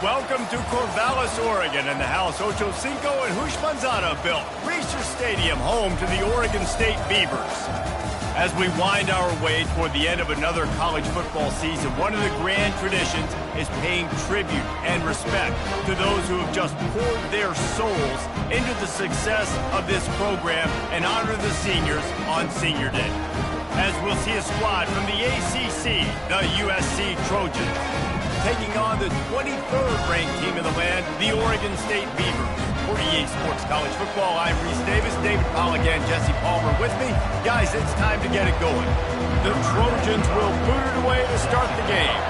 Welcome to Corvallis, Oregon, and the house Ocho Cinco and Hoosh Manzana built. Reser Stadium, home to the Oregon State Beavers. As we wind our way toward the end of another college football season, one of the grand traditions is paying tribute and respect to those who have just poured their souls into the success of this program and honor the seniors on Senior Day. As we'll see a squad from the ACC, the USC Trojans, taking on the 23rd ranked team in the land, the Oregon State Beavers. For EA Sports College Football, I'm Reese Davis, David Pollack, and Jesse Palmer with me. Guys, it's time to get it going. The Trojans will boot it away to start the game.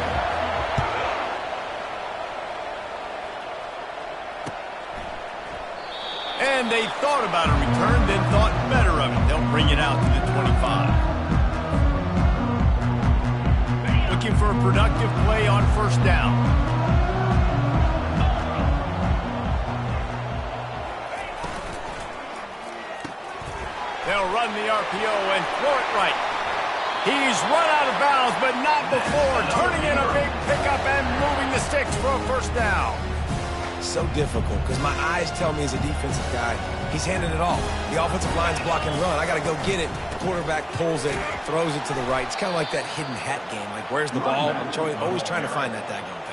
And they thought about a return, then thought better of it. They'll bring it out to the 25. Looking for a productive play on first down. They'll run the RPO and throw it right. He's run out of bounds, but not before. Turning in a big pickup and moving the sticks for a first down. So difficult because my eyes tell me as a defensive guy, he's handing it off. The offensive line's blocking run. I got to go get it. The quarterback pulls it, throws it to the right. It's kind of like that hidden hat game. Like, where's the ball? I'm always trying to find that daggone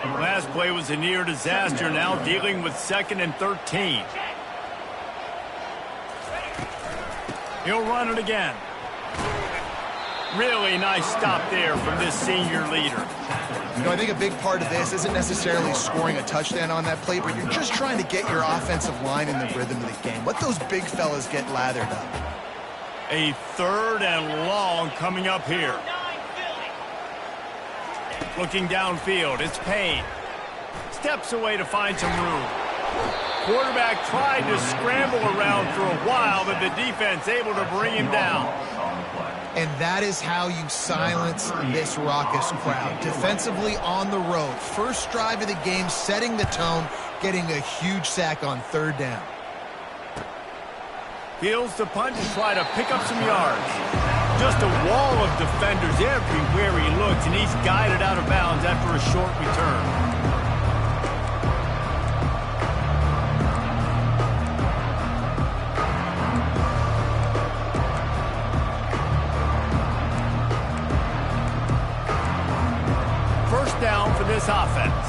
thing. Last play was a near disaster. Now dealing with 2nd and 13. He'll run it again. Really nice stop there from this senior leader. You know, I think a big part of this isn't necessarily scoring a touchdown on that play, but you're just trying to get your offensive line in the rhythm of the game. Let those big fellas get lathered up. A 3rd and long coming up here. Looking downfield, it's Payne. Steps away to find some room. Quarterback tried to scramble around for a while, but the defense able to bring him down. And that is how you silence this raucous crowd. Defensively on the road. First drive of the game, setting the tone, getting a huge sack on 3rd down. Fields the punt to try to pick up some yards. Just a wall of defenders everywhere he looks, and he's guided out of bounds after a short return. Down for this offense.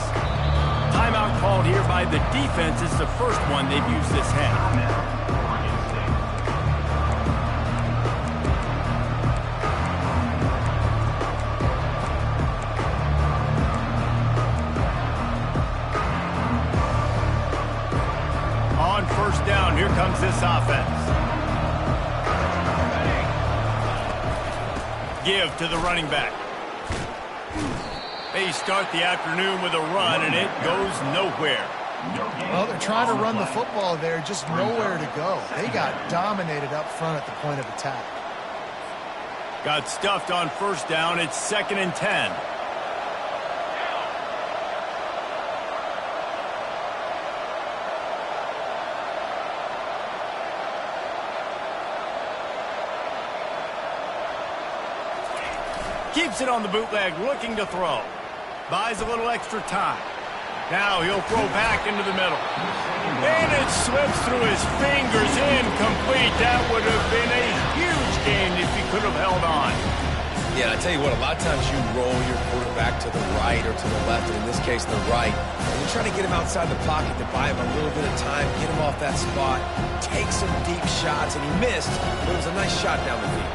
Timeout called here by the defense. It's the first one they've used this half. On first down, here comes this offense. Give to the running back. They start the afternoon with a run, and it goes nowhere. Well, they're trying to run the football there, just nowhere to go. They got dominated up front at the point of attack. Got stuffed on first down. It's 2nd and 10. Keeps it on the bootleg, looking to throw. Buys a little extra time. Now he'll throw back into the middle. And it slips through his fingers, incomplete. That would have been a huge gain if he could have held on. Yeah, I tell you what, a lot of times you roll your quarterback to the right or to the left, and in this case, the right. And you're trying to get him outside the pocket to buy him a little bit of time, get him off that spot, take some deep shots, and he missed, but it was a nice shot down the field.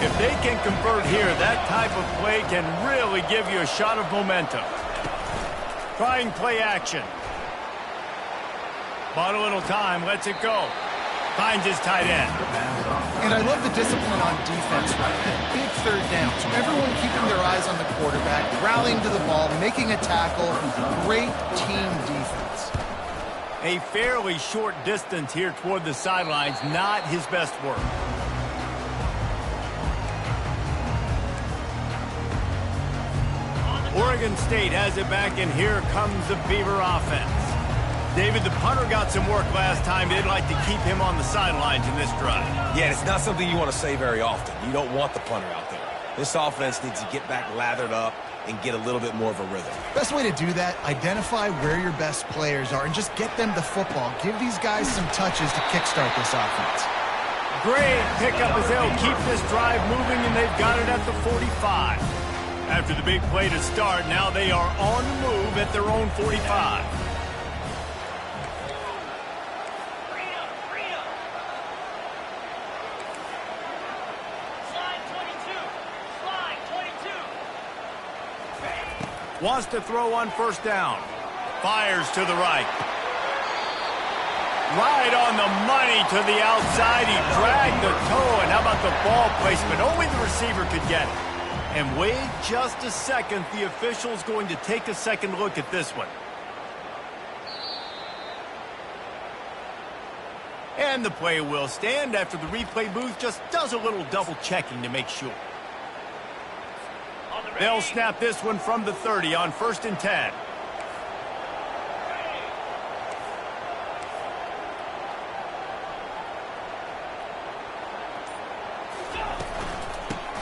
If they can convert here, that type of play can really give you a shot of momentum. Trying play action. Bought a little time, lets it go. Finds his tight end. And I love the discipline on defense right there. Big 3rd down. So everyone keeping their eyes on the quarterback, rallying to the ball, making a tackle. Great team defense. A fairly short distance here toward the sidelines. Not his best work. Oregon State has it back, and here comes the Beaver offense. David, the punter got some work last time. They'd like to keep him on the sidelines in this drive. Yeah, it's not something you want to say very often. You don't want the punter out there. This offense needs to get back lathered up and get a little bit more of a rhythm. Best way to do that, identify where your best players are and just get them the football. Give these guys some touches to kickstart this offense. Great pickup as they'll keep this drive moving, and they've got it at the 45. After the big play to start, now they are on the move at their own 45. Wants to throw on first down. Fires to the right. Right on the money to the outside. He dragged the toe, and how about the ball placement? Only the receiver could get it. And wait just a second. The official's going to take a second look at this one. And the play will stand after the replay booth just does a little double checking to make sure. They'll snap this one from the 30 on 1st and 10.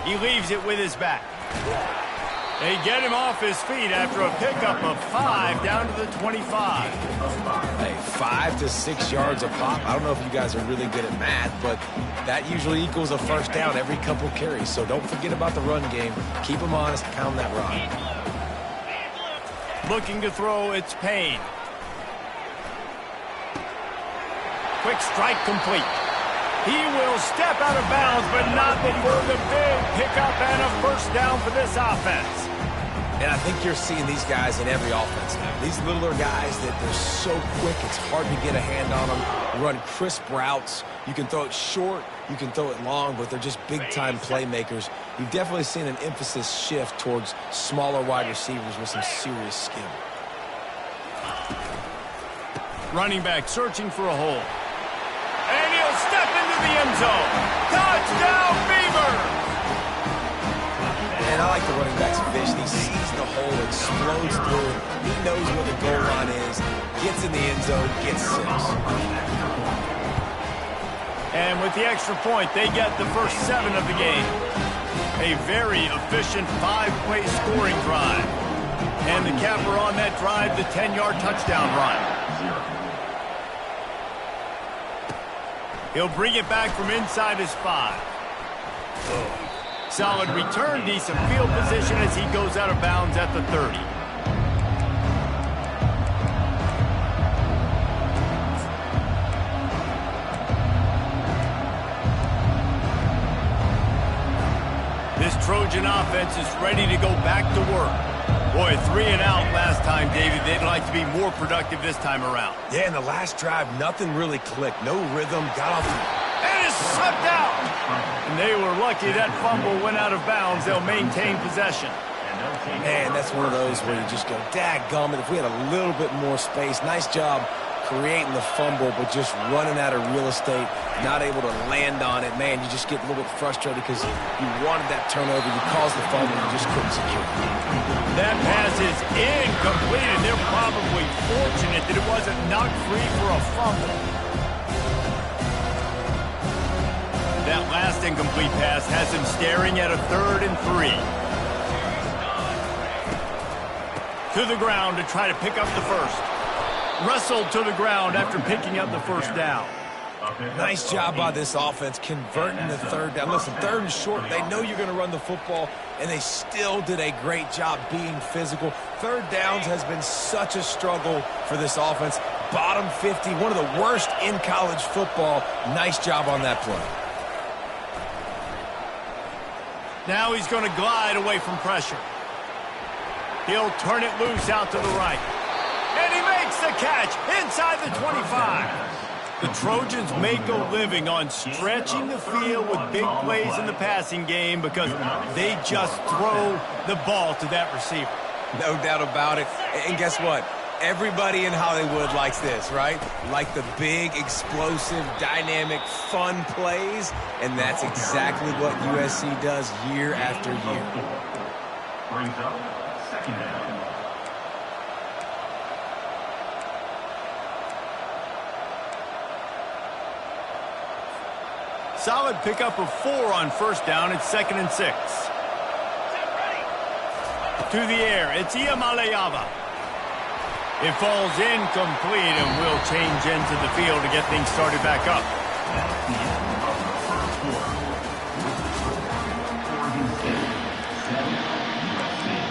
He leaves it with his back. They get him off his feet after a pickup of 5 down to the 25. Hey, 5 to 6 yards a pop. I don't know if you guys are really good at math, but that usually equals a first down every couple carries. So don't forget about the run game. Keep them honest, pound that rock. Looking to throw, it's Payne. Quick strike complete. He will step out of bounds, but not before the big pickup and a first down for this offense. And I think you're seeing these guys in every offense now. These littler guys that they're so quick, it's hard to get a hand on them. Run crisp routes. You can throw it short, you can throw it long, but they're just big-time playmakers. You've definitely seen an emphasis shift towards smaller wide receivers with some serious skill. Running back searching for a hole. And he'll step into the end zone. Touchdown, Beavers! And I like the running back's vision. He sees the hole, explodes through it. He knows where the goal line is, gets in the end zone, gets 6. And with the extra point, they get the first 7 of the game. A very efficient 5-play scoring drive. And the capper on that drive, the 10-yard touchdown run. He'll bring it back from inside his 5. Solid return, decent field position as he goes out of bounds at the 30. This Trojan offense is ready to go back to work. Boy, 3 and out last time, David. They'd like to be more productive this time around. Yeah, in the last drive, nothing really clicked. No rhythm, got off the... And it's swept out! And they were lucky that fumble went out of bounds. They'll maintain possession. Man, that's one of those where you just go, dadgummit, if we had a little bit more space. Nice job creating the fumble, but just running out of real estate, not able to land on it. Man, you just get a little bit frustrated because you wanted that turnover. You caused the fumble, you just couldn't secure it. That pass is incomplete, and they're probably fortunate that it wasn't knocked free for a fumble. That last incomplete pass has him staring at a 3rd and 3. To the ground to try to pick up the first. Wrestled to the ground after picking up the first down. Nice job by this offense converting the 3rd down. Listen, 3rd and short, they know you're going to run the football, and they still did a great job being physical. 3rd downs has been such a struggle for this offense. Bottom 50, one of the worst in college football. Nice job on that play. Now he's going to glide away from pressure. He'll turn it loose out to the right. And he makes the catch inside the 25. The Trojans make a living on stretching the field with big plays in the passing game because they just throw the ball to that receiver. No doubt about it. And guess what? Everybody in Hollywood likes this, right? Like the big, explosive, dynamic, fun plays. And that's exactly what USC does year after year. Brings up second down. Solid pickup of 4 on first down. It's 2nd and 6. To the air, it's Iamaleava. It falls incomplete and will change into the field to get things started back up. That's the end of the first quarter. With the score, Oregon State 7, USC 0.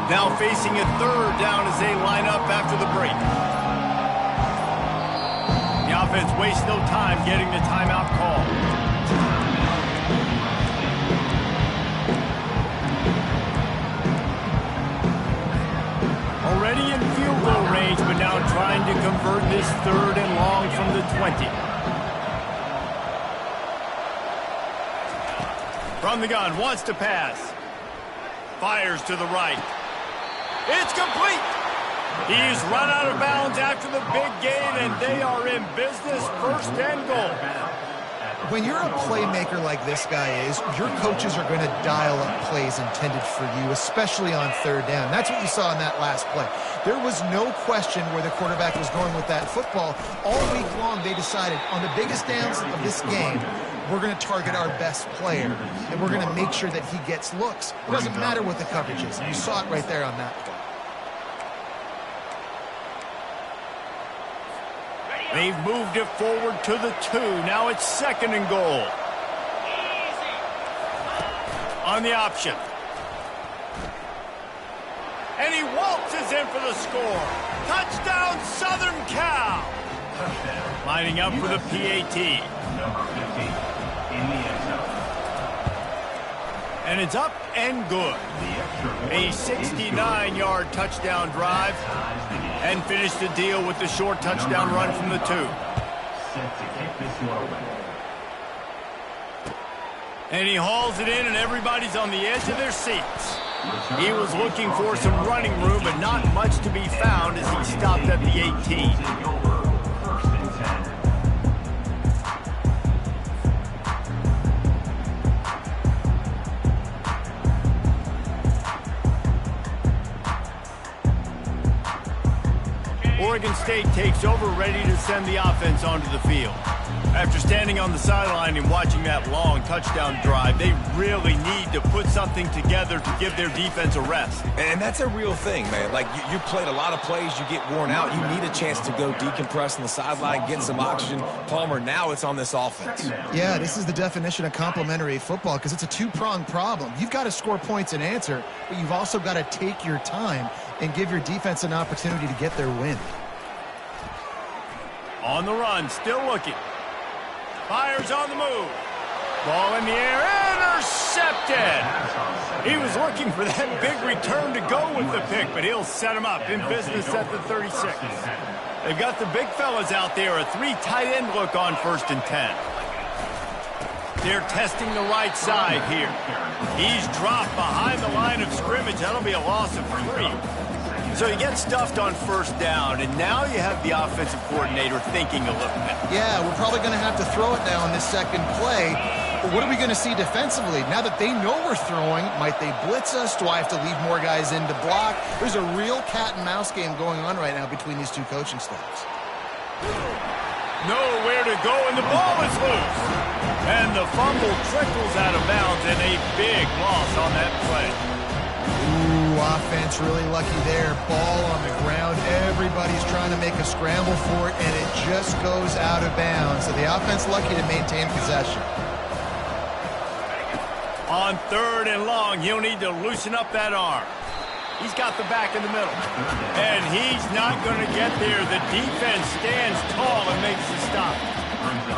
Now facing a third down as they line up after the break. The offense wastes no time getting the timeout call. Already in field goal range, but now trying to convert this third and long from the 20. From the gun, wants to pass. Fires to the right. It's complete. He's run out of bounds after the big gain, and they are in business, first and goal. When you're a playmaker like this guy is, your coaches are going to dial up plays intended for you, especially on third down. That's what you saw in that last play. There was no question where the quarterback was going with that football. All week long, they decided on the biggest downs of this game, we're going to target our best player, and we're going to make sure that he gets looks. It doesn't matter what the coverage is. You saw it right there on that play. They've moved it forward to the 2. Now it's second and goal. On the option. And he waltzes in for the score. Touchdown, Southern Cal. Touchdown. Lining up for the PAT. Number 15 in the end zone. And it's up and good. A 69-yard touchdown drive. And finish the deal with the short touchdown run from the 2. Set to kick this one away. And he hauls it in, and everybody's on the edge of their seats. He was looking for some running room, but not much to be found as he stopped at the 18. First and 10. Oregon State takes over, ready to send the offense onto the field. After standing on the sideline and watching that long touchdown drive, they really need to put something together to give their defense a rest. And that's a real thing, man. Like, you played a lot of plays, you get worn out, you need a chance to go decompress on the sideline, get some oxygen. Palmer, now it's on this offense. Yeah, this is the definition of complementary football because it's a two-pronged problem. You've got to score points and answer, but you've also got to take your time and give your defense an opportunity to get their win. On the run, still looking. Fires on the move. Ball in the air, intercepted. He was looking for that big return to go with the pick, but he'll set him up in business at the 36. They've got the big fellas out there, a 3 tight end look on first and 10. They're testing the right side here. He's dropped behind the line of scrimmage. That'll be a loss of 3. So he gets stuffed on first down, and now you have the offensive coordinator thinking a little bit. Yeah, we're probably going to have to throw it now in this second play. But what are we going to see defensively? Now that they know we're throwing, might they blitz us? Do I have to leave more guys in to block? There's a real cat and mouse game going on right now between these two coaching staffs. Nowhere to go, and the ball is loose. And the fumble trickles out of bounds, and a big loss on that play. Ooh, offense really lucky there. Ball on the ground. Everybody's trying to make a scramble for it, and it just goes out of bounds. So the offense lucky to maintain possession. On third and long, he'll need to loosen up that arm. He's got the back in the middle. And he's not going to get there. The defense stands tall and makes the stop.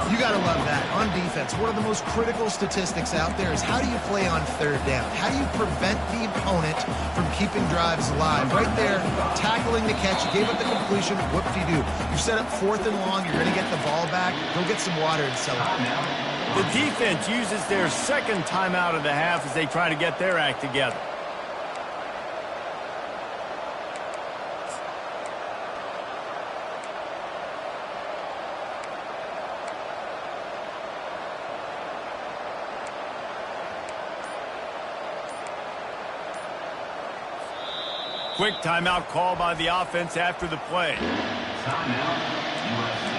You got to love that. On defense, one of the most critical statistics out there is how do you play on third down? How do you prevent the opponent from keeping drives alive? Right there, tackling the catch. You gave up the completion. Whoop-de-doo. You set up fourth and long. You're going to get the ball back. Go get some water and celebrate. The defense uses their second timeout of the half as they try to get their act together. Quick timeout call by the offense after the play. Timeout, USC.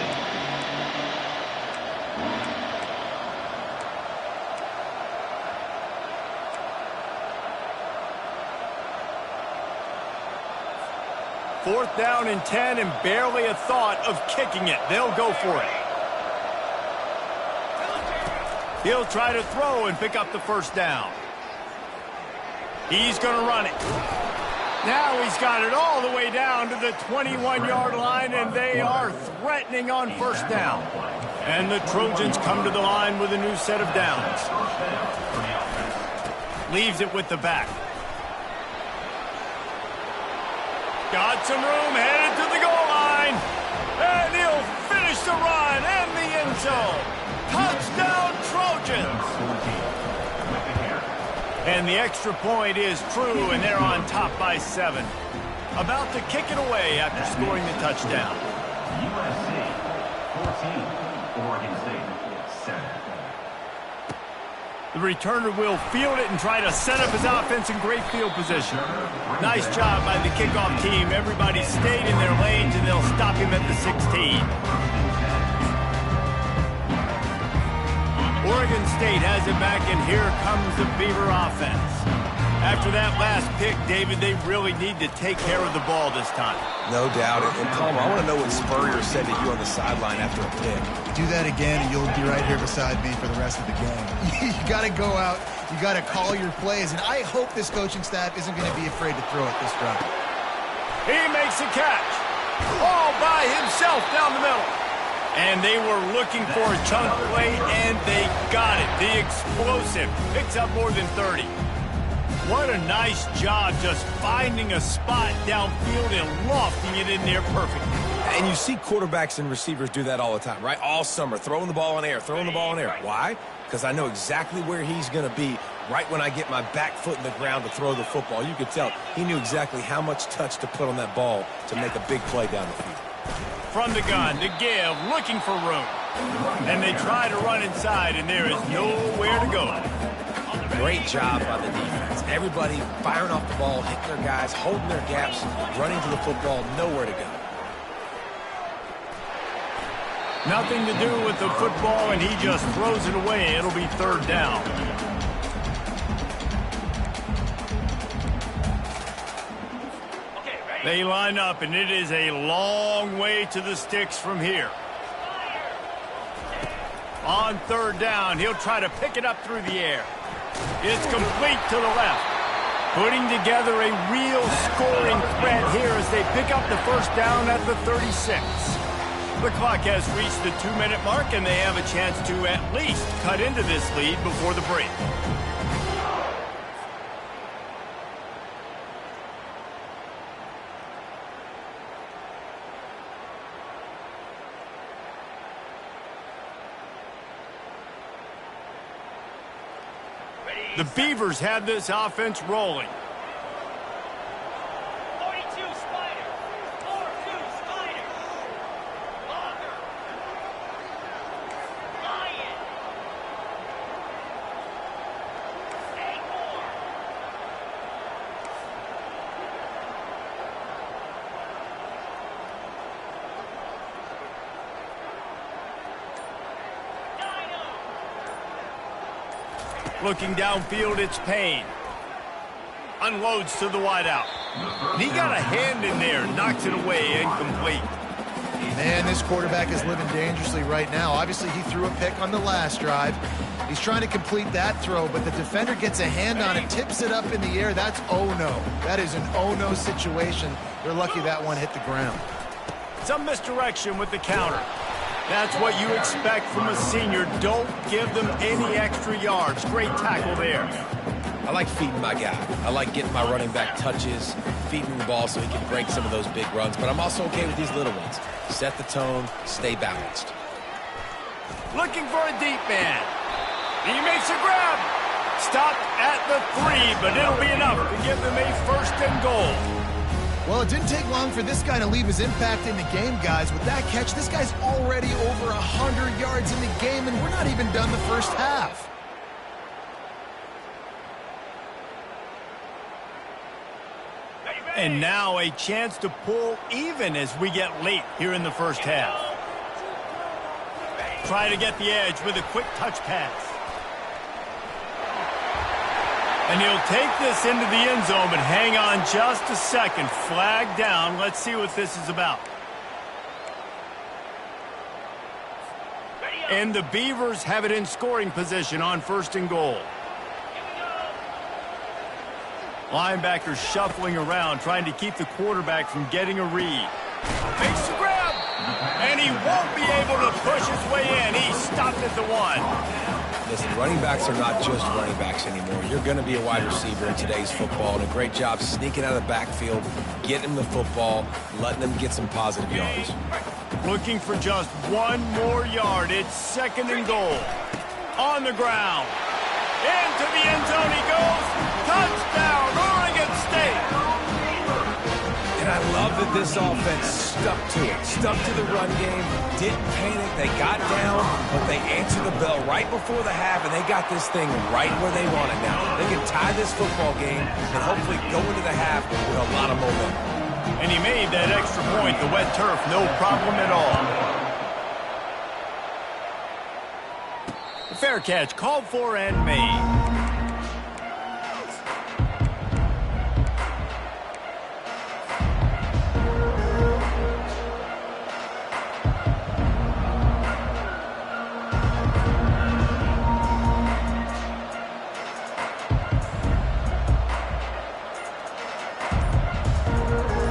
Fourth down and 10 and barely a thought of kicking it. They'll go for it. He'll try to throw and pick up the first down. He's going to run it. Now he's got it all the way down to the 21-yard line, and they are threatening on first down. And the Trojans come to the line with a new set of downs. Leaves it with the back. Got some room, headed to the goal line. And he'll finish the run and the end zone. Touchdown, Trojans. And the extra point is true, and they're on top by 7. About to kick it away after scoring the touchdown. USC 14, Oregon State 7. The returner will field it and try to set up his offense in great field position. Nice job by the kickoff team. Everybody stayed in their lanes, and they'll stop him at the 16. Oregon State has it back, and here comes the Beaver offense. After that last pick, David, they really need to take care of the ball this time. No doubt. And Palmer, I want to know what Spurrier said to you on the sideline after a pick. Do that again, and you'll be right here beside me for the rest of the game. You got to go out. You got to call your plays, and I hope this coaching staff isn't going to be afraid to throw it this drive. He makes a catch. All by himself down the middle. And they were looking for a chunk play, and they got it. The explosive picks up more than 30. What a nice job just finding a spot downfield and lofting it in there perfectly. And you see quarterbacks and receivers do that all the time, right? All summer, throwing the ball in air, throwing the ball in air. Why? Because I know exactly where he's going to be right when I get my back foot in the ground to throw the football. You could tell he knew exactly how much touch to put on that ball to make a big play down the field. From the gun to give, looking for room. And they try to run inside, and there is nowhere to go. Great job by the defense. Everybody firing off the ball, hitting their guys, holding their gaps, running to the football, nowhere to go. Nothing to do with the football, and he just throws it away. It'll be third down. They line up, and it is a long way to the sticks from here. On third down, he'll try to pick it up through the air. It's complete to the left. Putting together a real scoring threat here as they pick up the first down at the 36. The clock has reached the 2-minute mark, and they have a chance to at least cut into this lead before the break. The Beavers have this offense rolling. 42 Spider. 4-2 Spider. Longer. Lion. 8 more. Looking downfield, it's Payne. Unloads to the wideout. He got a hand in there, knocks it away, incomplete. Man, this quarterback is living dangerously right now. Obviously, he threw a pick on the last drive. He's trying to complete that throw, but the defender gets a hand on it, tips it up in the air. That's oh-no. That is an oh-no situation. They're lucky that one hit the ground. Some misdirection with the counter. That's what you expect from a senior. Don't give them any extra yards. Great tackle there. I like feeding my guy. I like getting my running back touches, feeding the ball so he can break some of those big runs. But I'm also okay with these little ones. Set the tone, stay balanced. Looking for a deep man. He makes a grab. Stopped at the 3, but it'll be enough to give them a first and goal. Well, it didn't take long for this guy to leave his impact in the game, guys. With that catch, this guy's already over 100 yards in the game, and we're not even done the first half. Ready, And now a chance to pull even as we get late here in the first half. Try to get the edge with a quick touch pass. And he'll take this into the end zone, but hang on just a second. Flag down. Let's see what this is about. And the Beavers have it in scoring position on 1st and goal. Linebacker shuffling around, trying to keep the quarterback from getting a read. Makes the grab, and he won't be able to push his way in. He stopped at the 1. Listen, running backs are not just running backs anymore. You're going to be a wide receiver in today's football, and a great job sneaking out of the backfield, getting him the football, letting them get some positive yards. Looking for just 1 more yard. It's 2nd and goal. On the ground. Into the end zone he goes. Touchdown, Oregon State. And I love that this offense stuck to it. Stuck to the run game. Didn't panic. They got down, but they answered the bell right before the half, and they got this thing right where they want it now. They can tie this football game and hopefully go into the half with a lot of momentum. And he made that extra point. The wet turf, no problem at all. Fair catch, called for and made.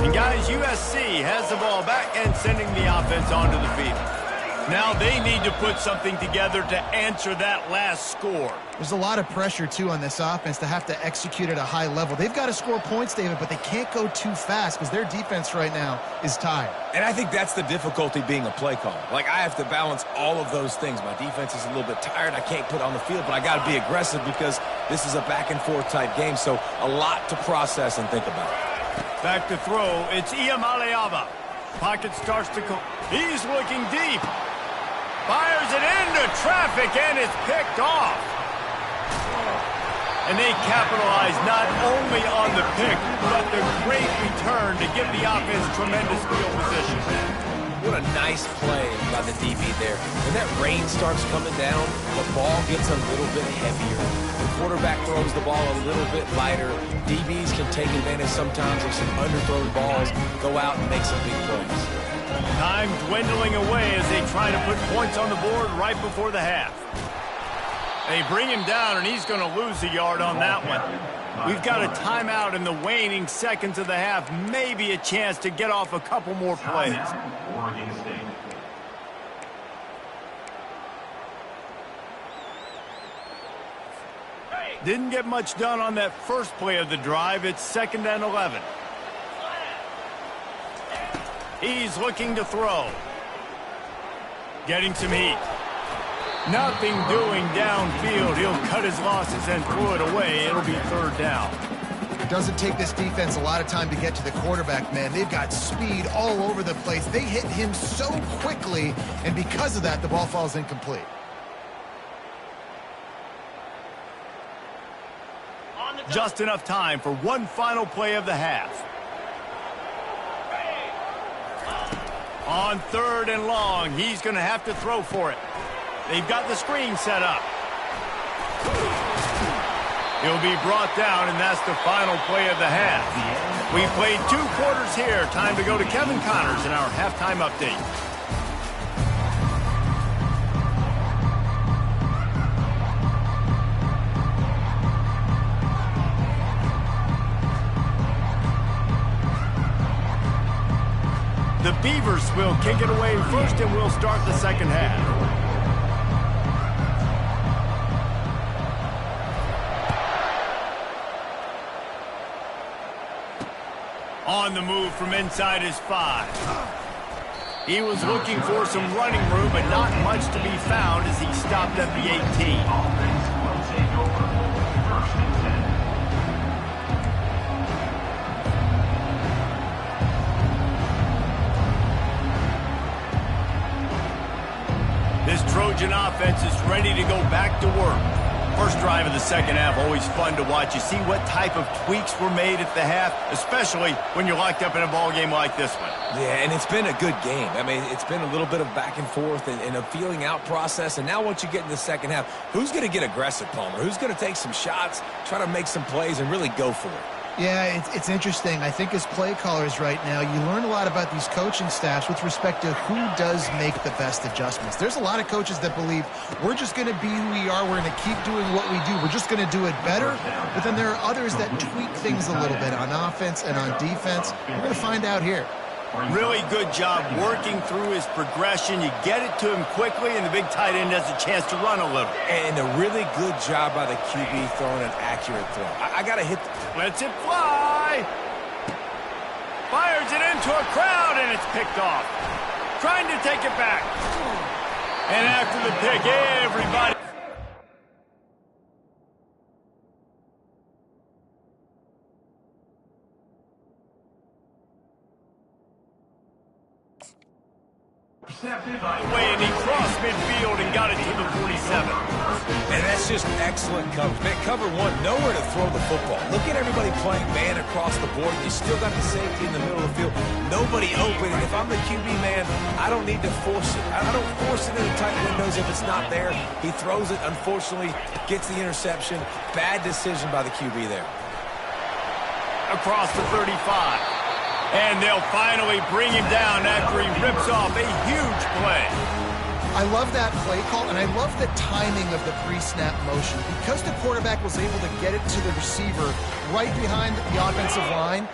And guys, USC has the ball back and sending the offense onto the field. Now they need to put something together to answer that last score. There's a lot of pressure, too, on this offense to have to execute at a high level. They've got to score points, David, but they can't go too fast because their defense right now is tired. And I think that's the difficulty being a play caller. Like, I have to balance all of those things. My defense is a little bit tired. I can't put on the field, but I got to be aggressive because this is a back-and-forth type game, so a lot to process and think about. Back to throw. It's Iamaleava. Pocket starts to go. He's looking deep. Fires it into traffic, and it's picked off. And they capitalize not only on the pick, but the great return to give the offense tremendous field position. What a nice play by the DB there. When that rain starts coming down, the ball gets a little bit heavier. The quarterback throws the ball a little bit lighter. DBs can take advantage sometimes of some underthrown balls, go out and make some big plays. Time dwindling away as they try to put points on the board right before the half. They bring him down, and he's going to lose a yard on that one. We've got a timeout in the waning seconds of the half. Maybe a chance to get off a couple more plays. Oregon State. Didn't get much done on that first play of the drive. It's 2nd and 11. He's looking to throw. Getting some heat. Nothing doing downfield. He'll cut his losses and throw it away. It'll be 3rd down. It doesn't take this defense a lot of time to get to the quarterback, man. They've got speed all over the place. They hit him so quickly, and because of that, the ball falls incomplete. Just enough time for one final play of the half. On 3rd and long, he's going to have to throw for it. They've got the screen set up. He'll be brought down, and that's the final play of the half. We played 2 quarters here. Time to go to Kevin Connors in our halftime update. The Beavers will kick it away first, and we'll start the second half. On the move from inside his 5. He was looking for some running room, but not much to be found as he stopped at the 18. Offense will take over. 1st and 10. This Trojan offense is ready to go back to work. First drive of the second half, always fun to watch. You see what type of tweaks were made at the half, especially when you're locked up in a ball game like this one. Yeah, and it's been a good game. I mean, it's been a little bit of back and forth and a feeling out process. And now once you get in the second half, who's going to get aggressive, Palmer? Who's going to take some shots, try to make some plays, and really go for it? Yeah, it's interesting. I think as play callers right now, you learn a lot about these coaching staffs with respect to who does make the best adjustments. There's a lot of coaches that believe we're just going to be who we are. We're going to keep doing what we do. We're just going to do it better. But then there are others that tweak things a little bit on offense and on defense. We're going to find out here. Really good job working through his progression. You get it to him quickly, and the big tight end has a chance to run a little. And a really good job by the QB throwing an accurate throw. I got to hit. Lets it fly. Fires it into a crowd, and it's picked off. Trying to take it back. And after the pick, everybody. Way, and he crossed midfield and got it to the 47. And that's just excellent coverage. Man, cover one, nowhere to throw the football. Look at everybody playing man across the board. You still got the safety in the middle of the field. Nobody open. And if I'm the QB man, I don't need to force it. I don't force it into tight windows if it's not there. He throws it, unfortunately, gets the interception. Bad decision by the QB there. Across the 35. And they'll finally bring him down after he rips off a huge play. I love that play call, and I love the timing of the pre-snap motion. Because the quarterback was able to get it to the receiver right behind the offensive line,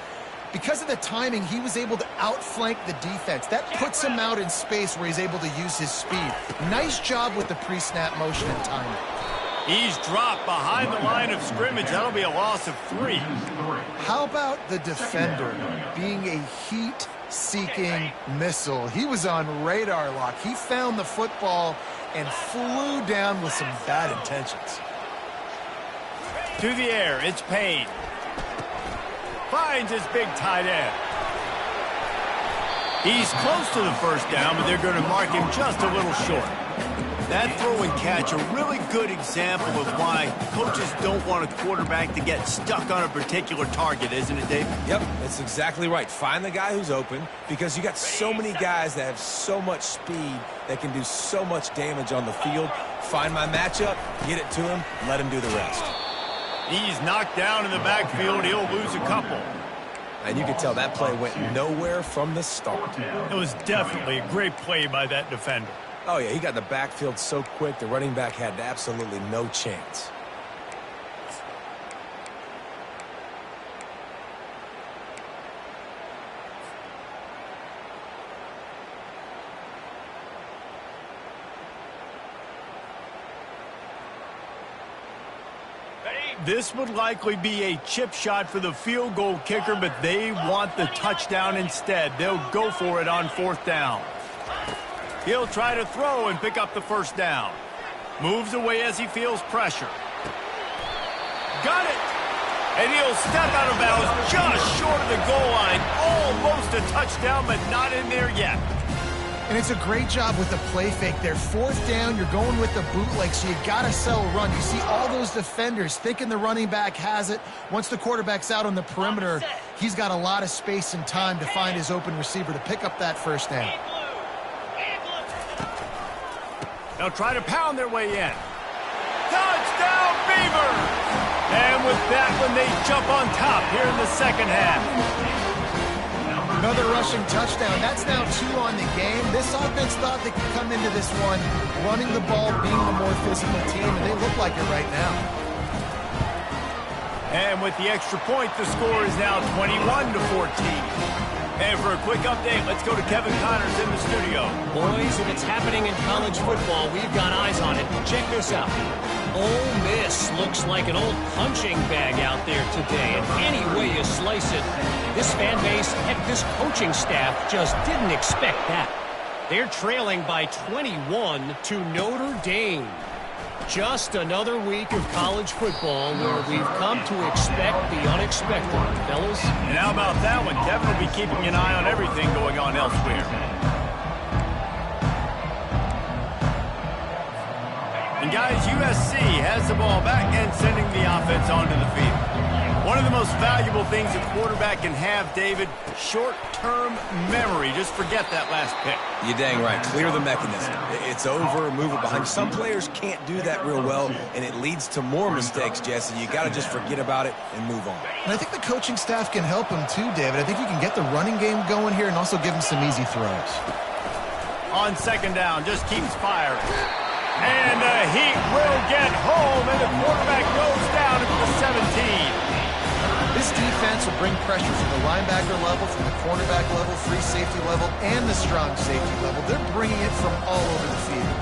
because of the timing, he was able to outflank the defense. That puts him out in space where he's able to use his speed. Nice job with the pre-snap motion and timing. He's dropped behind the line of scrimmage. That'll be a loss of 3. How about the defender being a heat-seeking missile? He was on radar lock. He found the football and flew down with some bad intentions. To the air, it's Payne. Finds his big tight end. He's close to the first down, but they're going to mark him just a little short. That throw and catch, a really good example of why coaches don't want a quarterback to get stuck on a particular target, isn't it, Dave? Yep, that's exactly right. Find the guy who's open, because you got so many guys that have so much speed that can do so much damage on the field. Find my matchup, get it to him, let him do the rest. He's knocked down in the backfield. He'll lose a couple. And you can tell that play went nowhere from the start. It was definitely a great play by that defender. Oh, yeah, he got in the backfield so quick, the running back had absolutely no chance. This would likely be a chip shot for the field goal kicker, but they want the touchdown instead. They'll go for it on 4th down. He'll try to throw and pick up the first down. Moves away as he feels pressure. Got it! And he'll step out of bounds just short of the goal line. Almost a touchdown, but not in there yet. And it's a great job with the play fake there. 4th down, you're going with the bootleg, so you got to sell run. You see all those defenders thinking the running back has it. Once the quarterback's out on the perimeter, he's got a lot of space and time to find his open receiver to pick up that first down. They'll try to pound their way in. Touchdown, Beavers! And with that one, they jump on top here in the second half. Another rushing touchdown. That's now 2 on the game. This offense thought they could come into this one running the ball, being the more physical team, and they look like it right now. And with the extra point, the score is now 21-14. And for a quick update, let's go to Kevin Connors in the studio. Boys, if it's happening in college football, we've got eyes on it. Check this out. Ole Miss looks like an old punching bag out there today. And any way you slice it, this fan base, heck, this coaching staff just didn't expect that. They're trailing by 21 to Notre Dame. Just another week of college football where we've come to expect the unexpected, fellas. And how about that one? Kevin will be keeping an eye on everything going on elsewhere. And guys, USC has the ball back and sending the offense onto the field. One of the most valuable things a quarterback can have, David, short-term memory. Just forget that last pick. You're dang right. Clear the mechanism. It's over, move it behind. Some players can't do that real well, and it leads to more mistakes, Jesse. You got to just forget about it and move on. And I think the coaching staff can help him too, David. I think you can get the running game going here and also give him some easy throws. On second down, just keeps firing. And the heat will get home, and the quarterback goes down at the 17. This defense will bring pressure from the linebacker level, from the cornerback level, free safety level, and the strong safety level. They're bringing it from all over the field.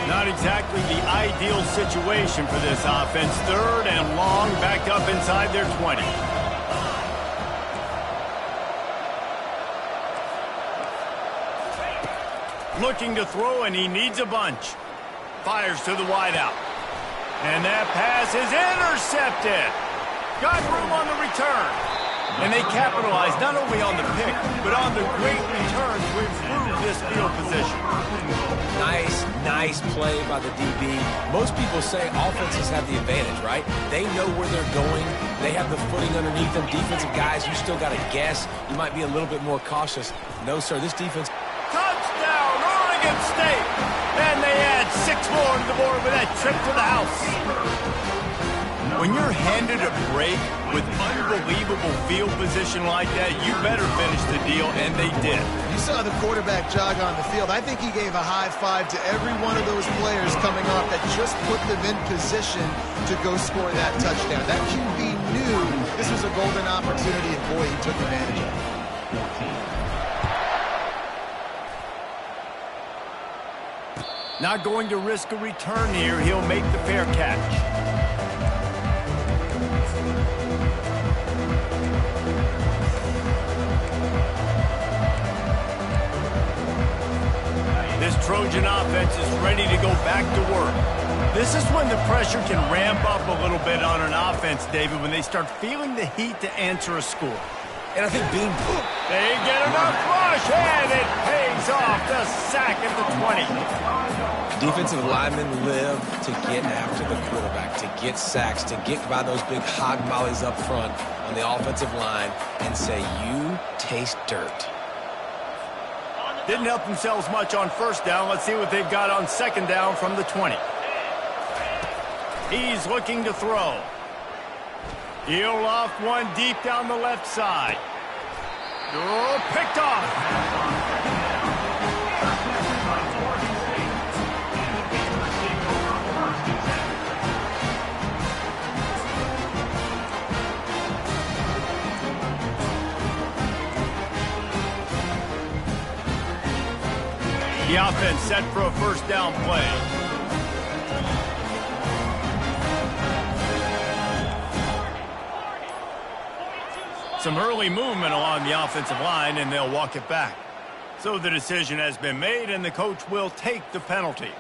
Not exactly the ideal situation for this offense. Third and long, backed up inside their 20. Looking to throw, and he needs a bunch. Fires to the wideout. And that pass is intercepted. Got room on the return. And they capitalized not only on the pick, but on the great return to improve this field position. Nice play by the DB. Most people say offenses have the advantage, right? They know where they're going. They have the footing underneath them. Defensive guys, you still got to guess. You might be a little bit more cautious. No, sir, this defense... Touchdown, Oregon State! And they add 6 more to the board with that trip to the house. When you're handed a break with unbelievable field position like that, you better finish the deal, and they did. You saw the quarterback jog on the field. I think he gave a high five to every one of those players coming off that just put them in position to go score that touchdown. That QB knew this was a golden opportunity, and boy, he took advantage of it. Not going to risk a return here. He'll make the fair catch. This Trojan offense is ready to go back to work. This is when the pressure can ramp up a little bit on an offense, David, when they start feeling the heat to answer a score. And I think being... They get enough rush, and it pays off. The sack at the 20. Defensive linemen live to get after the quarterback, to get sacks, to get by those big hog mollies up front on the offensive line and say, you taste dirt. Didn't help themselves much on first down. Let's see what they've got on second down from the 20. He's looking to throw. He'll off one deep down the left side. Oh, picked off. The offense set for a first down play. Some early movement along the offensive line, and they'll walk it back. So the decision has been made, and the coach will take the penalty.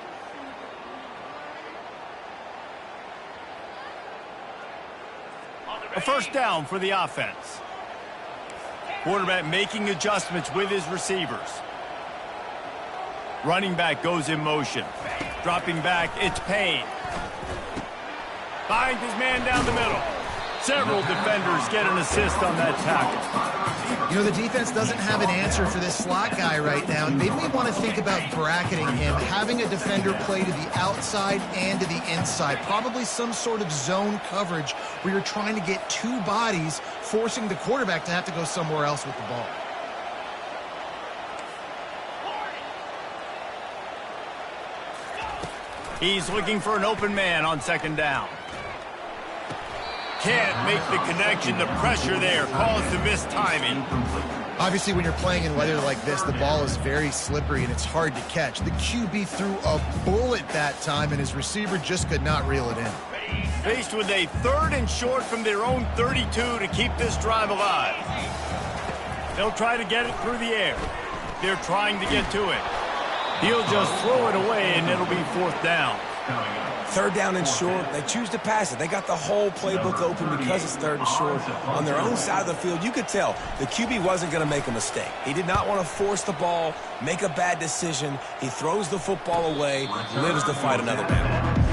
A first down for the offense. Quarterback making adjustments with his receivers. Running back goes in motion. Dropping back, it's Payne. Finds his man down the middle. Several defenders get an assist on that tackle. You know, the defense doesn't have an answer for this slot guy right now. They may want to think about bracketing him, having a defender play to the outside and to the inside. Probably some sort of zone coverage where you're trying to get two bodies, forcing the quarterback to have to go somewhere else with the ball. He's looking for an open man on second down. Can't make the connection. The pressure there caused the missed timing. Obviously, when you're playing in weather like this, the ball is very slippery and it's hard to catch. The QB threw a bullet that time, and his receiver just could not reel it in. Faced with a third and short from their own 32 to keep this drive alive. They'll try to get it through the air. They're trying to get to it. He'll just throw it away, and it'll be fourth down. Coming up. Third down and short, they choose to pass it. They got the whole playbook open because it's third and short. On their own side of the field, you could tell the QB wasn't going to make a mistake. He did not want to force the ball, make a bad decision. He throws the football away, lives to fight another down.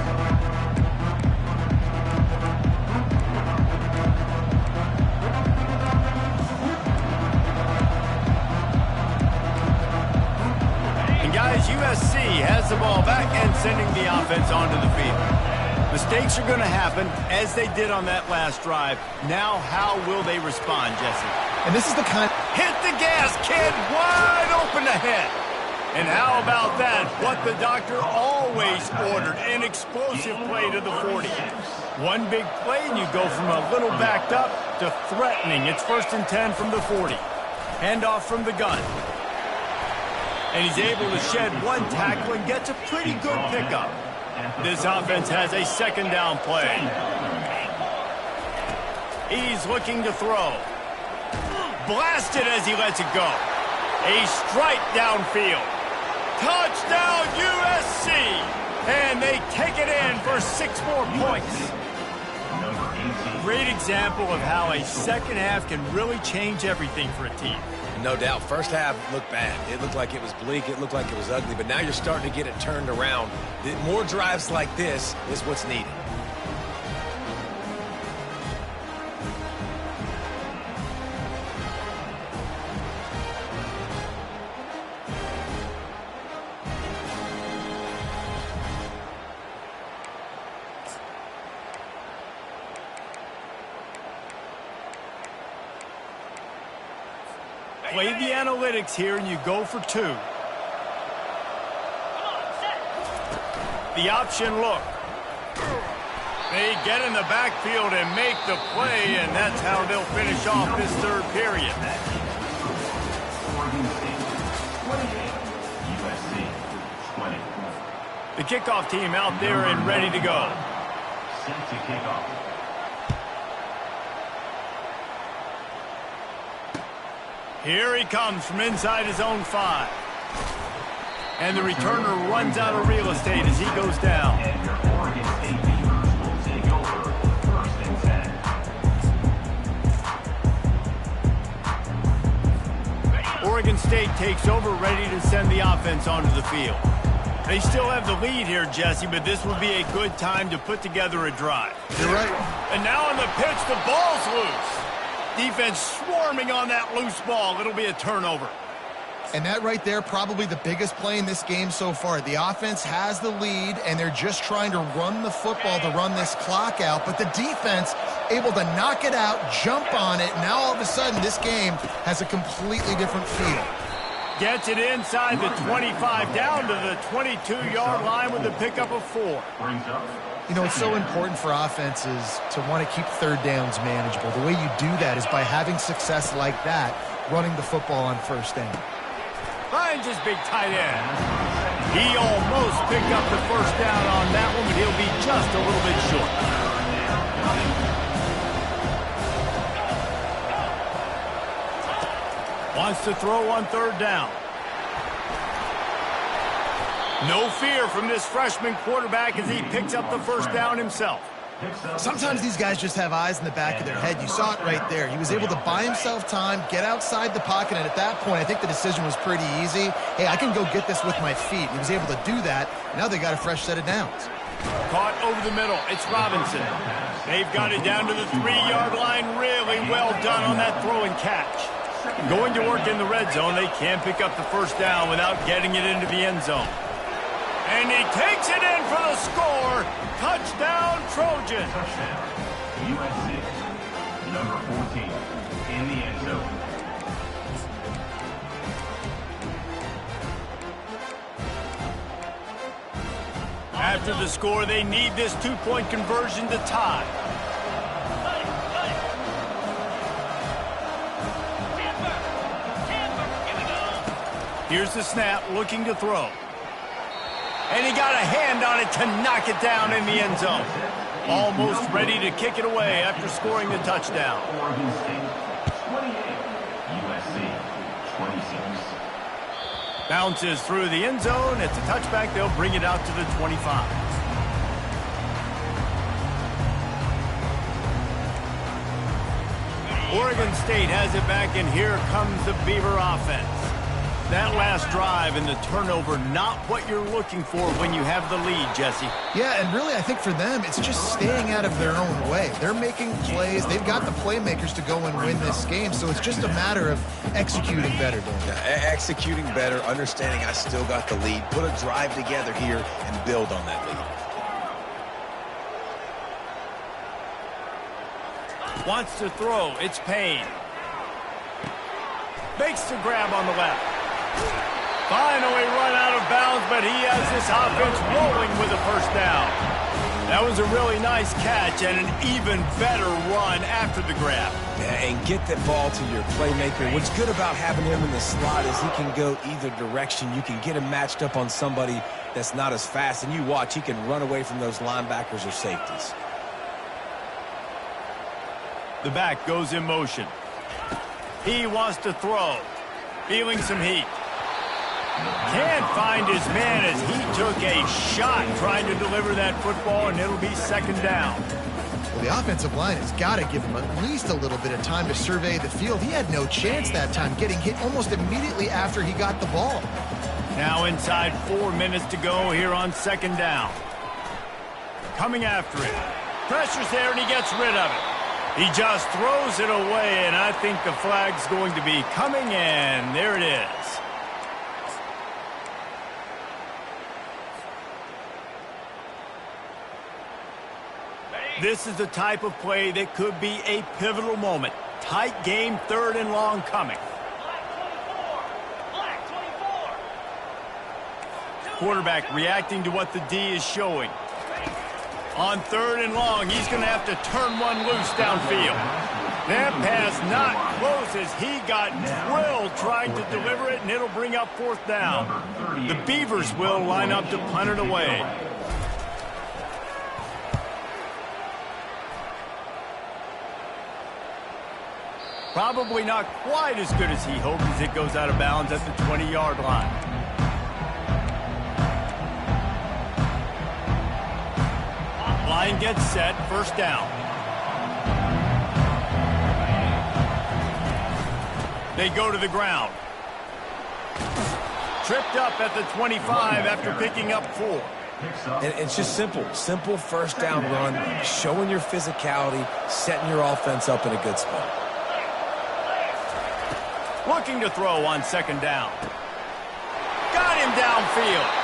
Guys, USC has the ball back and sending the offense onto the field. Mistakes are going to happen, as they did on that last drive. Now, how will they respond, Jesse? And this is the kind... Hit the gas, kid! Wide open ahead! And how about that? What the doctor always ordered, an explosive play to the 40. One big play, and you go from a little backed up to threatening. It's 1st and 10 from the 40. Handoff from the gun. And he's able to shed one tackle and gets a pretty good pickup. This offense has a second down play. He's looking to throw. Blasted as he lets it go. A strike downfield. Touchdown USC! And they take it in for 6 more points. Great example of how a second half can really change everything for a team. No doubt. First half looked bad. It looked like it was bleak. It looked like it was ugly. But now you're starting to get it turned around. More drives like this is what's needed. Play the analytics here, and you go for 2. Come on, set. The option look. They get in the backfield and make the play, and that's how they'll finish off this third period. Oregon State 28, USC 20. The kickoff team out there and ready to go. Set to kick off. Here he comes from inside his own 5. And the returner runs out of real estate as he goes down. And your Oregon State Beavers will take over 1st and 10. Oregon State takes over, ready to send the offense onto the field. They still have the lead here, Jesse, but this will be a good time to put together a drive. You're right. And now on the pitch, the ball's loose. Defense swarming on that loose ball. It'll be a turnover. And that right there, probably the biggest play in this game so far. The offense has the lead, and they're just trying to run the football to run this clock out. But the defense able to knock it out, jump on it. Now all of a sudden, this game has a completely different feel. Gets it inside the 25, down to the 22-yard line with a pickup of 4. Brings up. You know, it's so important for offenses to want to keep third downs manageable. The way you do that is by having success like that, running the football on 1st down. Finds his big tight end. He almost picked up the 1st down on that one, but he'll be just a little bit short. Wants to throw on 3rd down. No fear from this freshman quarterback as he picks up the 1st down himself. Sometimes these guys just have eyes in the back of their head. You saw it right there. He was able to buy himself time, get outside the pocket, and at that point, I think the decision was pretty easy. Hey, I can go get this with my feet. He was able to do that. Now they got a fresh set of downs. Caught over the middle. It's Robinson. They've got it down to the 3-yard line. Really well done on that throw and catch. Going to work in the red zone. They can pick up the 1st down without getting it into the end zone. And he takes it in for the score. Touchdown, Trojan. Touchdown, USC. Number 14 in the end zone. After the score, they need this 2-point conversion to tie. Here's the snap, looking to throw. And he got a hand on it to knock it down in the end zone. Almost ready to kick it away after scoring the touchdown. Oregon State 28, USC 26. Bounces through the end zone. It's a touchback. They'll bring it out to the 25. Oregon State has it back, and here comes the Beaver offense. That last drive and the turnover, not what you're looking for when you have the lead, Jesse. Yeah, and really I think for them, it's just staying out of their own way. They're making plays. They've got the playmakers to go and win this game, so it's just a matter of executing better, Dan. Yeah, executing better, understanding I still got the lead, put a drive together here and build on that lead. Wants to throw. It's Payne. Makes the grab on the left. Finally run out of bounds, but he has this offense rolling with a first down. That was a really nice catch and an even better run after the grab. Yeah, and get that ball to your playmaker. What's good about having him in the slot is he can go either direction. You can get him matched up on somebody that's not as fast, and you watch, he can run away from those linebackers or safeties. The back goes in motion. He wants to throw. Feeling some heat. Can't find his man as he took a shot trying to deliver that football, and it'll be second down. Well, the offensive line has got to give him at least a little bit of time to survey the field. He had no chance that time, getting hit almost immediately after he got the ball. Now inside 4 minutes to go here on second down. Coming after it. Pressure's there, and he gets rid of it. He just throws it away, and I think the flag's going to be coming, and there it is. This is the type of play that could be a pivotal moment. Tight game, third and long coming. Black 24. Quarterback reacting to what the D is showing. On third and long, he's going to have to turn one loose downfield. That pass not close as he got drilled trying to deliver it, and it'll bring up fourth down. The Beavers will line up to punt it away. Probably not quite as good as he hoped as it goes out of bounds at the 20-yard line. Line gets set, first down. They go to the ground. Tripped up at the 25 after picking up 4. And it's just simple first down run, showing your physicality, setting your offense up in a good spot. Looking to throw on second down. Got him downfield.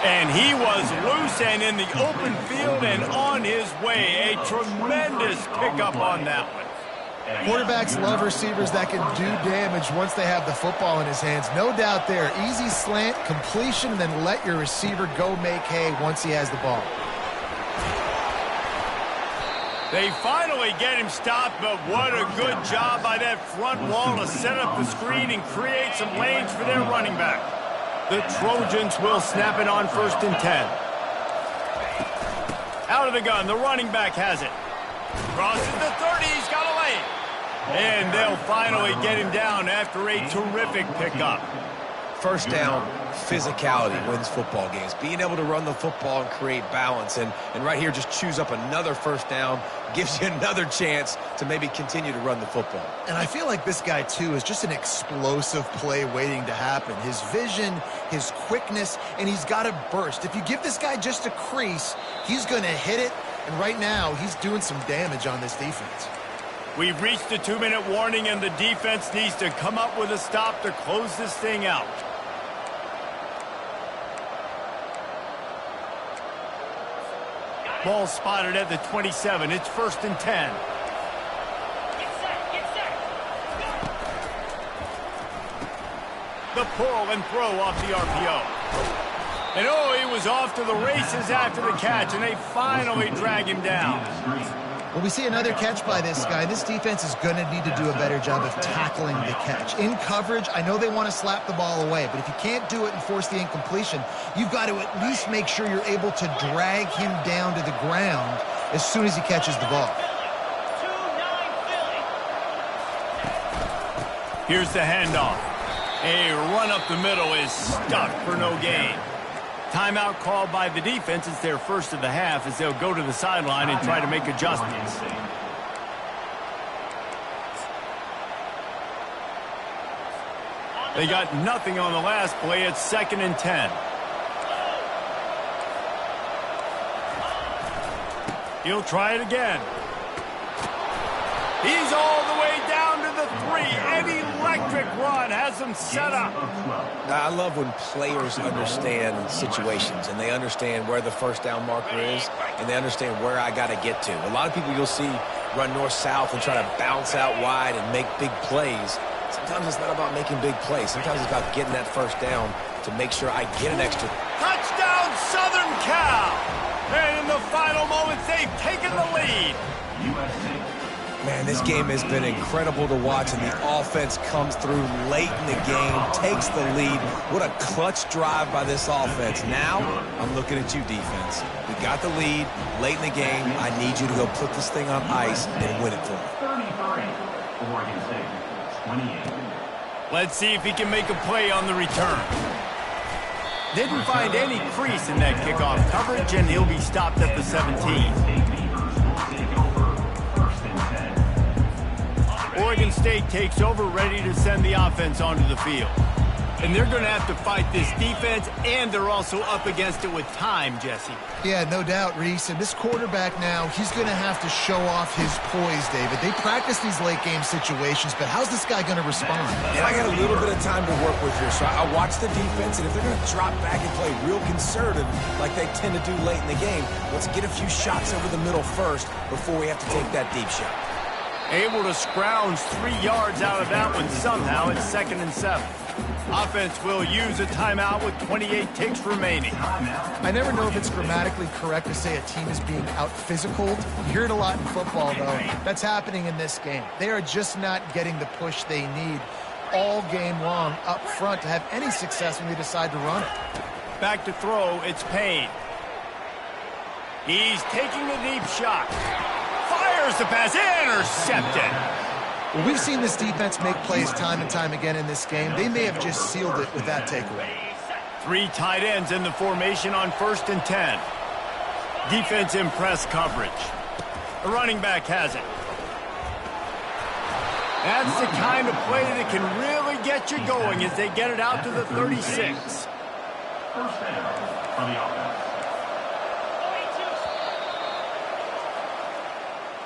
And he was loose and in the open field and on his way. A tremendous pickup on that one. Quarterbacks love receivers that can do damage once they have the football in his hands. No doubt there. Easy slant, completion, and then let your receiver go make hay once he has the ball. They finally get him stopped, but what a good job by that front wall to set up the screen and create some lanes for their running back. The Trojans will snap it on first and 10. Out of the gun, the running back has it. Crosses the 30, he's got a lane. And they'll finally get him down after a terrific pickup. First down, physicality wins football games. Being able to run the football and create balance. And right here, just choose up another first down, gives you another chance to maybe continue to run the football. And I feel like this guy, too, is just an explosive play waiting to happen. His vision, his quickness, and he's got a burst. If you give this guy just a crease, he's going to hit it. And right now, he's doing some damage on this defense. We've reached the 2-minute warning, and the defense needs to come up with a stop to close this thing out. Ball spotted at the 27. It's first and 10. Get set, get set. The pull and throw off the RPO. And oh, he was off to the races after the catch, and they finally drag him down. Well, we see another catch by this guy. This defense is going to need to do a better job of tackling the catch. In coverage, I know they want to slap the ball away, but if you can't do it and force the incompletion, you've got to at least make sure you're able to drag him down to the ground as soon as he catches the ball. Here's the handoff. A run up the middle is stuck for no gain. Timeout called by the defense. It's their first of the half as they'll go to the sideline and try to make adjustments. They got nothing on the last play. It's 2nd and 10. He'll try it again. He's all the way down to the 3. An electric run has him set up. I love when players understand situations and they understand where the first down marker is and they understand where I got to get to. A lot of people you'll see run north-south and try to bounce out wide and make big plays. Sometimes it's not about making big plays. Sometimes it's about getting that first down to make sure I get an extra. Touchdown, Southern Cal! And in the final moments, they've taken the lead. USC. Man, this game has been incredible to watch, and the offense comes through late in the game, takes the lead. What a clutch drive by this offense. Now, I'm looking at you, defense. We got the lead late in the game. I need you to go put this thing on ice and win it for me. 33. Oregon State. 28. Let's see if he can make a play on the return. Didn't find any crease in that kickoff coverage, and he'll be stopped at the 17. Oregon State takes over, ready to send the offense onto the field. And they're going to have to fight this defense, and they're also up against it with time, Jesse. Yeah, no doubt, Reese. And this quarterback now, he's going to have to show off his poise, David. They practice these late-game situations, but how's this guy going to respond? And I got a little bit of time to work with here, so I watch the defense, and if they're going to drop back and play real conservative like they tend to do late in the game, let's get a few shots over the middle first before we have to take that deep shot. Able to scrounge 3 yards out of that one somehow. It's 2nd and 7. Offense will use a timeout with 28 ticks remaining. I never know if it's grammatically correct to say a team is being out-physicaled. You hear it a lot in football, though. That's happening in this game. They are just not getting the push they need all game long up front to have any success when they decide to run it. Back to throw, it's Payne. He's taking a deep shot. Fires the pass, intercepted. Well, we've seen this defense make plays time and time again in this game. They may have just sealed it with that takeaway. 3 tight ends in the formation on 1st and 10. Defense in press coverage. The running back has it. That's the kind of play that can really get you going as they get it out to the 36. First down for the offense.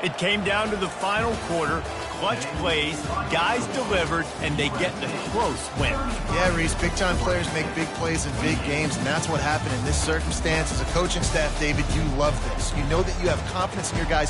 It came down to the final quarter. Clutch plays, guys delivered, and they get the close win. Yeah, Reese, big-time players make big plays in big games, and that's what happened in this circumstance. As a coaching staff, David, you love this. You know that you have confidence in your guys to